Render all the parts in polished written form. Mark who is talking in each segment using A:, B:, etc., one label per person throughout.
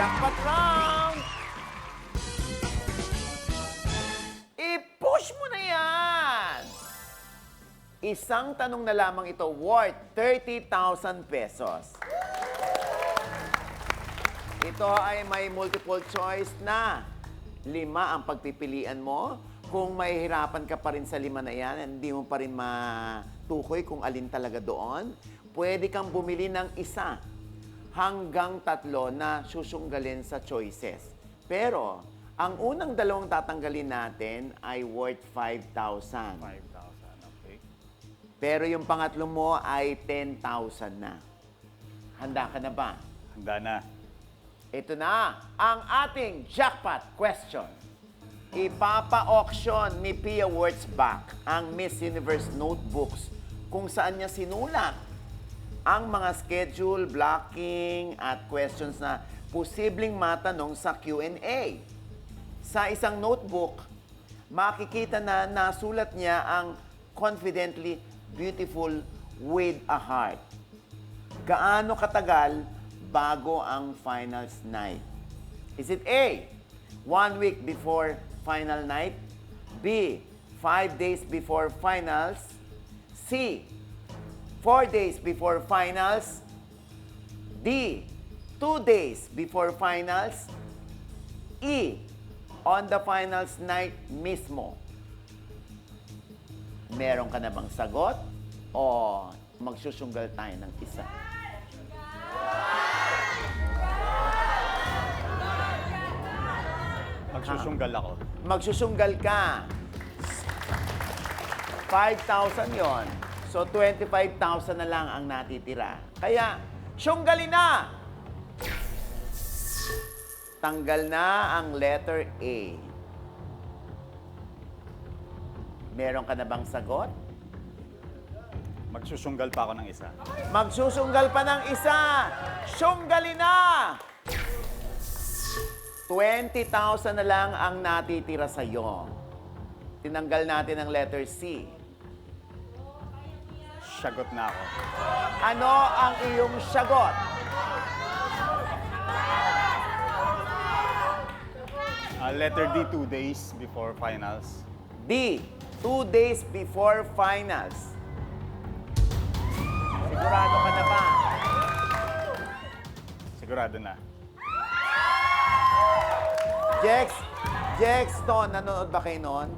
A: Jackpot round! I-push mo na yan! Isang tanong na lamang ito worth 30,000 pesos. Ito ay may multiple choice na 5 ang pagpipilian mo. Kung mahihirapan ka pa rin sa 5 na yan, hindi mo pa rin matukoy kung alin talaga doon, pwede kang bumili ng 1 hanggang 3 na susunggalin sa choices. Pero, ang unang 2 tatanggalin natin ay worth 5,000.
B: 5,000, okay.
A: Pero yung pangatlo mo ay 10,000 na. Handa ka na ba?
B: Handa na.
A: Ito na ang ating jackpot question. Ipapa-auction ni Pia Wurtzbach ang Miss Universe notebooks kung saan niya sinulat ang mga schedule, blocking at questions na posibleng matanong sa Q&A. Sa isang notebook, makikita na nasulat niya ang confidently beautiful with a heart. Gaano katagal bago ang finals night? Is it A, 1 week before final night? B, 5 days before finals? C, 4 days before finals? D, 2 days before finals? E, on the finals night mismo? Meron ka na bang sagot? O magsusunggal tayo ng isa?
B: Magsusunggal ako.
A: Magsusunggal ka. 5,000 yon. So, 25,000 na lang ang natitira. Kaya, sunggalin na! Tanggal na ang letter A. Meron ka na bang sagot?
B: Magsusunggal pa ako ng 1.
A: Magsusunggal pa ng 1. Sunggalin na! 20,000 na lang ang natitira sa'yo. Tinanggal natin ang letter C.
B: Sagot na ako.
A: Ano ang iyong sagot?
B: Letter D, 2 days before finals.
A: D, 2 days before finals. Sigurado ka na ba?
B: Sigurado na.
A: Jex, Ton, nanonood ba kayo noon?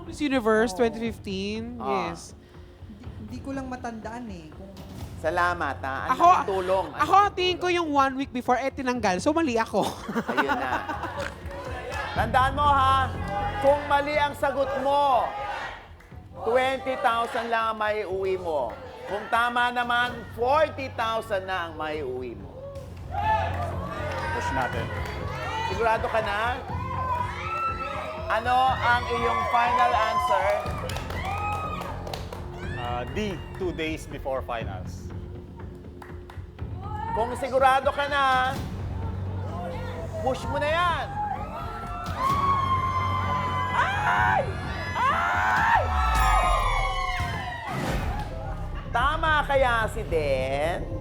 C: Miss Universe 2015,
A: Ah.
C: yes.
D: Hindi ko lang matandaan eh. Kung
A: Salamat, ha? Ang
C: Ako,
A: laking tulong.
C: ako tingin ko yung 1 week before, tinanggal. So, mali ako.
A: Ayun na. Tandaan mo, ha? Kung mali ang sagot mo, 20,000 lang ang may uwi mo. Kung tama naman, 40,000 na ang may uwi mo.
B: Push natin.
A: Sigurado ka na? Ano ang iyong final answer?
B: D, 2 days before finals.
A: Kung sigurado ka na, push mo na yan. Ay! Ay! Tama kaya si Den?